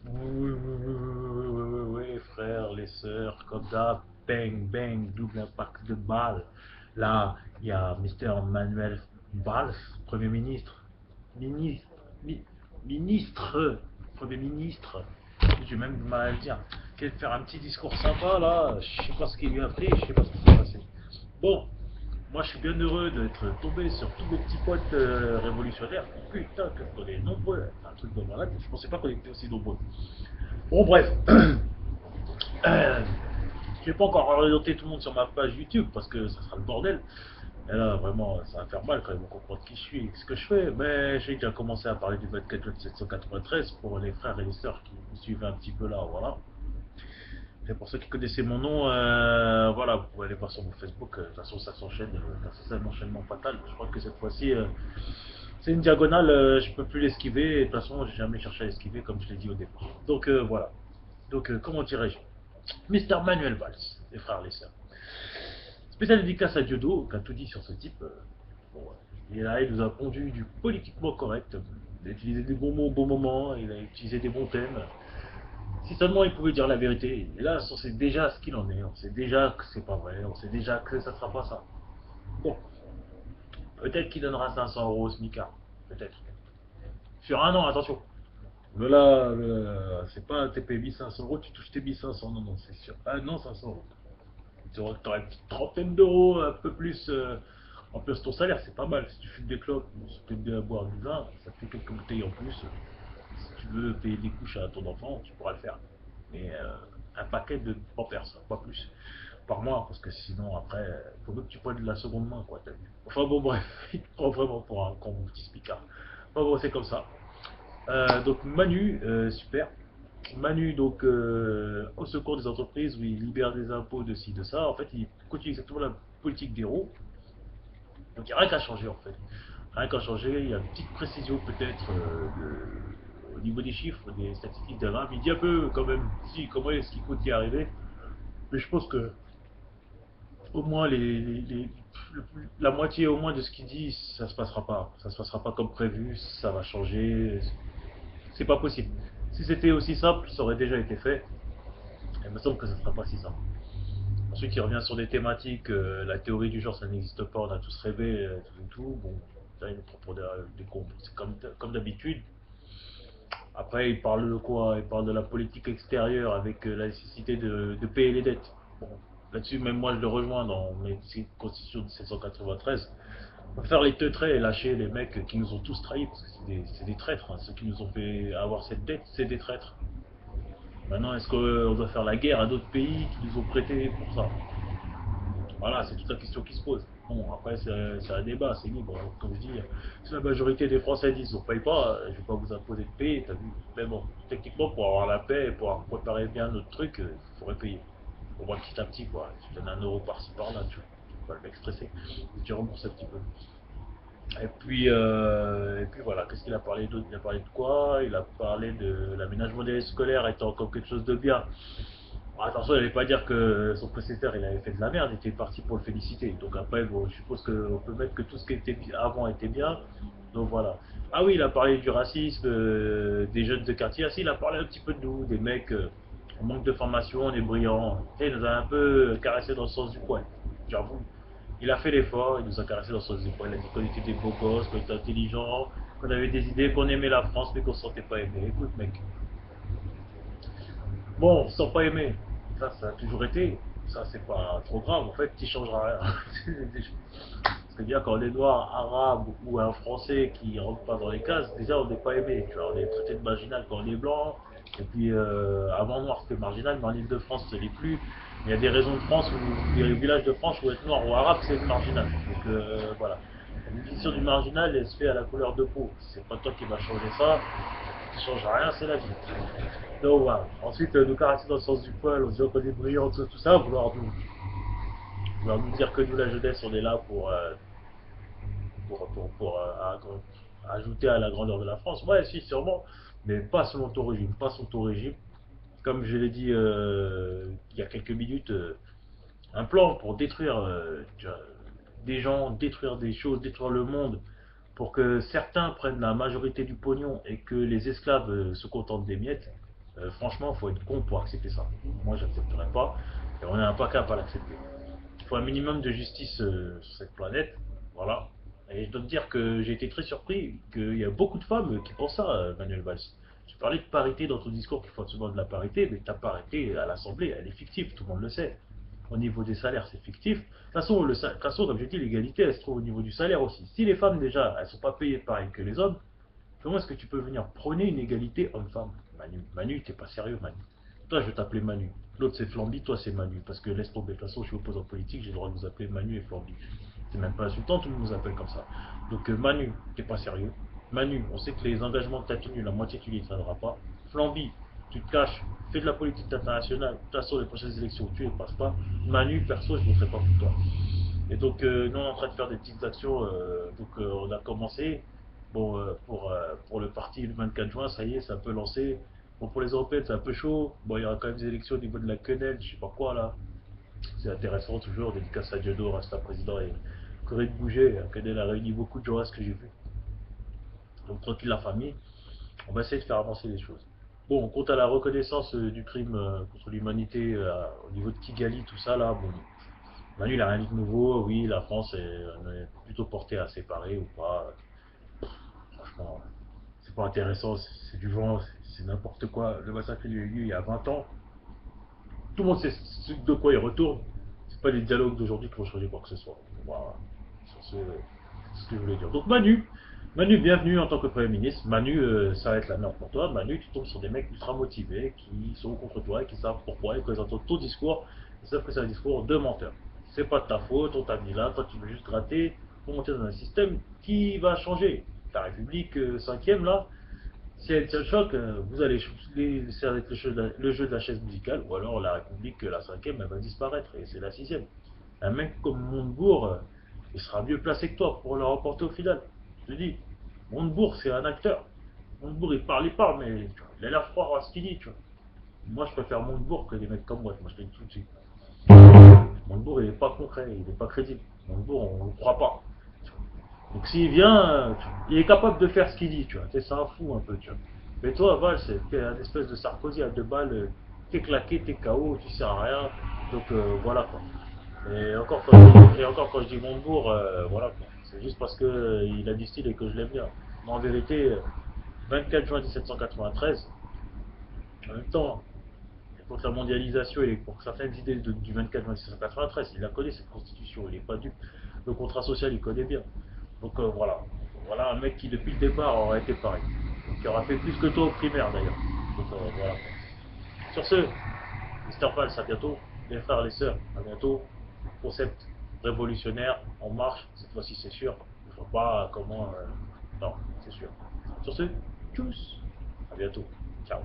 Oui, oui, oui, oui, oui, oui, oui, oui, frères, les sœurs, comme d'hab, bang, bang, double impact de balles. Là, il y a Mister Manuel Valls, Premier ministre, ministre, mi- ministre, Premier ministre, j'ai même du mal à le dire, qui vient de faire un petit discours sympa là, je sais pas ce qu'il lui a pris, je sais pas ce qui s'est passé. Bon, moi, je suis bien heureux d'être tombé sur tous mes petits potes révolutionnaires. Putain, qu'on est nombreux. C'est un truc de malade. Je pensais pas qu'on était aussi nombreux. Bon, bref. Je vais pas encore orienter tout le monde sur ma page YouTube parce que ça sera le bordel. Et là, vraiment, ça va faire mal quand ils vont comprendre qui je suis et ce que je fais. Mais j'ai déjà commencé à parler du 24 793 pour les frères et les sœurs qui me suivaient un petit peu là. Voilà. Et pour ceux qui connaissaient mon nom, voilà, vous pouvez aller voir sur mon Facebook. De toute façon, ça s'enchaîne. C'est un enchaînement fatal. Je crois que cette fois-ci, c'est une diagonale. Je peux plus l'esquiver. Et de toute façon, j'ai jamais cherché à l'esquiver, comme je l'ai dit au départ. Donc voilà. Donc, comment dirais-je, Mister Manuel Valls, les frères, les sœurs. Spécial dédicace à Diodo, qui a tout dit sur ce type. Bon, ouais. Et là, il nous a pondu du politiquement correct. Il a utilisé des bons mots au bon moment. Il a utilisé des bons thèmes. Si seulement il pouvait dire la vérité. Et là, on sait déjà ce qu'il en est. On sait déjà que c'est pas vrai. On sait déjà que ça sera pas ça. Bon, peut-être qu'il donnera 500 euros au SMICAR. Peut-être. Sur un an, attention. Mais là, c'est pas t'es payé 1500 euros, tu touches tes 1500. Non, non, c'est sûr. Ah non, 500 euros. Tu aurais une petite trentaine d'euros, un peu plus. En plus, ton salaire, c'est pas mal. Si tu fumes des clopes, si tu aimes bien boire du vin, ça te fait quelques bouteilles en plus. Si tu veux payer des couches à ton enfant, tu pourras le faire. Mais un paquet de pampers, pas plus, par mois, parce que sinon, après, il faut que tu prennes de la seconde main, quoi, t'as vu. Enfin bon, bref, il te prend vraiment pour un con petit spicard. Enfin bon, c'est comme ça. Donc Manu, super. Manu, donc, au secours des entreprises, où il libère des impôts de ci, de ça. En fait, il continue exactement la politique des roues. Donc, il n'y a rien qu'à changer, en fait. Rien qu'à changer. Il y a une petite précision, peut-être, au niveau des chiffres, des statistiques d'avant. Mais il dit un peu, quand même, si, comment est-ce qu'il compte y arriver. Mais je pense que, au moins, la moitié, au moins, de ce qu'il dit, ça se passera pas. Ça se passera pas comme prévu. Ça va changer. C'est pas possible. Si c'était aussi simple, ça aurait déjà été fait. Il me semble que ça ne sera pas si simple. Ensuite, il revient sur des thématiques, la théorie du genre, ça n'existe pas, on a tous rêvé, tout, tout. Bon, là, il nous prend pour des cons. C'est comme d'habitude. Après, il parle de quoi? Il parle de la politique extérieure avec la nécessité de payer les dettes. Bon, là-dessus, même moi, je le rejoins dans mes constitutions de 1793. On va faire les teutrés et lâcher les mecs qui nous ont tous trahis, parce que c'est des traîtres. Hein. Ceux qui nous ont fait avoir cette dette, c'est des traîtres. Maintenant, est-ce qu'on doit faire la guerre à d'autres pays qui nous ont prêté pour ça? Voilà, c'est toute la question qui se pose. Bon, après, c'est un débat, c'est libre. Comme je dis, si la majorité des Français disent on paye pas, je vais pas vous imposer de payer, t'as vu. Mais bon, techniquement, pour avoir la paix et pouvoir préparer bien notre truc, il faudrait payer. Au moins petit à petit, quoi. Tu donnes un euro par-ci par-là, tu vois, le mec stressé. Tu rembourses un petit peu. Et puis voilà, qu'est-ce qu'il a parlé d'autre? Il a parlé de quoi? Il a parlé de l'aménagement des scolaires étant comme quelque chose de bien. Bon, attention, il n'allait pas dire que son précédent il avait fait de la merde, il était parti pour le féliciter. Donc après, bon, je suppose qu'on peut mettre que tout ce qui était avant était bien. Donc voilà. Ah oui, il a parlé du racisme, des jeunes de quartier. Ah si, il a parlé un petit peu de nous, des mecs, on manque de formation, on est brillants. Tu sais, il nous a un peu caressé dans le sens du poil. J'avoue. Il a fait l'effort, il nous a caressé dans le sens du poil. Il a dit qu'on était des beaux gosses, qu'on était intelligents, qu'on avait des idées, qu'on aimait la France, mais qu'on ne se sentait pas aimé. Écoute, mec, bon, sans pas aimer, ça a toujours été. Ça, c'est pas trop grave. En fait, tu changeras rien. Parce que déjà, quand on est noir, arabe ou un français qui rentre pas dans les cases, déjà, on n'est pas aimé. Tu vois, on est traité de marginal quand on est blanc. Et puis, avant noir, c'était marginal, mais en Ile-de-France, ce n'est plus. Il y a des régions de France, où, des villages de France où être noir ou arabe, c'est marginal. Donc, voilà. La définition du marginal, elle se fait à la couleur de peau. C'est pas toi qui vas changer ça. Ça ne change rien, c'est la vie. Donc voilà. Ensuite, nous caresser dans le sens du poil, en disant qu'on est brillant, tout ça, vouloir nous dire que nous, la jeunesse, on est là ajouter à la grandeur de la France. Ouais, si, sûrement, mais pas selon ton régime, pas selon ton régime. Comme je l'ai dit il y a quelques minutes, un plan pour détruire des gens, détruire des choses, détruire le monde, pour que certains prennent la majorité du pognon et que les esclaves se contentent des miettes. Franchement, il faut être con pour accepter ça. Moi, j'accepterai pas. Et on n'est pas capable à l'accepter. Il faut un minimum de justice sur cette planète. Voilà. Et je dois te dire que j'ai été très surpris qu'il y a beaucoup de femmes qui pensent ça, Manuel Valls. Tu parlais de parité dans ton discours, qu'il faut absolument de la parité, mais ta parité à l'Assemblée, elle est fictive, tout le monde le sait. Au niveau des salaires, c'est fictif. De toute façon, de toute façon, comme je dis, l'égalité, elle se trouve au niveau du salaire aussi. Si les femmes, déjà, elles ne sont pas payées pareil que les hommes, comment est-ce que tu peux venir prôner une égalité homme-femme? Manu, t'es pas sérieux, Manu. Toi, je vais t'appeler Manu. L'autre, c'est Flamby, toi, c'est Manu. Parce que laisse tomber. De toute façon, je suis opposant politique, j'ai le droit de vous appeler Manu et Flamby. C'est même pas insultant, tout le monde nous appelle comme ça. Donc, Manu, t'es pas sérieux. Manu, on sait que les engagements que tu as tenus, la moitié tu les tiendras pas. Flamby, tu te caches, fais de la politique internationale. De toute façon, les prochaines élections, tu les passes pas. Manu, perso, je ne voterai pas pour toi. Et donc, nous, on est en train de faire des petites actions. On a commencé. Bon, pour le parti le 24 juin, ça y est, c'est un peu lancé. Bon, pour les européennes, c'est un peu chaud. Bon, il y aura quand même des élections au niveau de la quenelle, je sais pas quoi là. C'est intéressant toujours. Dédicace à Dieudo, Rasta président et Corinne Bouget. La quenelle a réuni beaucoup de gens à ce que j'ai vu. Donc, tranquille la famille. On va essayer de faire avancer les choses. Bon, quant à la reconnaissance du crime contre l'humanité au niveau de Kigali, tout ça là, bon, Manu, il a rien dit de nouveau. Oui, la France est plutôt portée à séparer ou pas. Franchement, c'est pas intéressant, c'est du vent, c'est n'importe quoi. Le massacre, il y a eu lieu il y a 20 ans. Tout le monde sait de quoi il retourne. C'est pas les dialogues d'aujourd'hui qui vont changer quoi que ce soit. Voilà. C'est ce que je voulais dire. Donc Manu, bienvenue en tant que Premier ministre. Manu, ça va être la merde pour toi. Manu, tu tombes sur des mecs ultra motivés qui sont contre toi et qui savent pourquoi et quand ils entendent ton discours, ils savent que c'est un discours de menteur. C'est pas de ta faute, on t'a mis là, toi tu veux juste gratter pour monter dans un système qui va changer. La République 5e là, si elle tient le choc, vous allez laisser avec le jeu de la chaise musicale, ou alors la République, la 5e, elle va disparaître, et c'est la 6e. Un mec comme Montebourg, il sera mieux placé que toi pour le remporter au final. Je te dis, Montebourg, c'est un acteur. Montebourg, il parle, mais tu vois, il a l'air froid à ce qu'il dit, tu vois. Moi, je préfère Montebourg que des mecs comme moi, je te dis tout de suite. Montebourg, il n'est pas concret, il n'est pas crédible. Montebourg, on ne le croit pas. Donc s'il vient, il est capable de faire ce qu'il dit, tu vois. C'est un fou un peu, tu vois. Mais toi, Val, t'es un espèce de Sarkozy à 2 balles, t'es claqué, t'es KO, tu sers à rien. Donc voilà quoi. Et encore quand je dis Montebourg, voilà quoi. C'est juste parce que il a du style et que je l'aime bien. Mais en vérité, 24 juin 1793, en même temps, contre la mondialisation et pour certaines idées du 24 juin 1793, il la connaît cette constitution, il n'est pas dupe. Le contrat social, il connaît bien. Donc voilà. Voilà un mec qui depuis le départ aurait été pareil. Donc, qui aura fait plus que toi au primaire d'ailleurs. Donc voilà. Sur ce, Mister Valls, à bientôt. Les frères, les sœurs, à bientôt. Concept révolutionnaire, en marche, cette fois-ci c'est sûr. Il ne faut pas comment. Non, c'est sûr. Sur ce, tchuss. À bientôt. Ciao.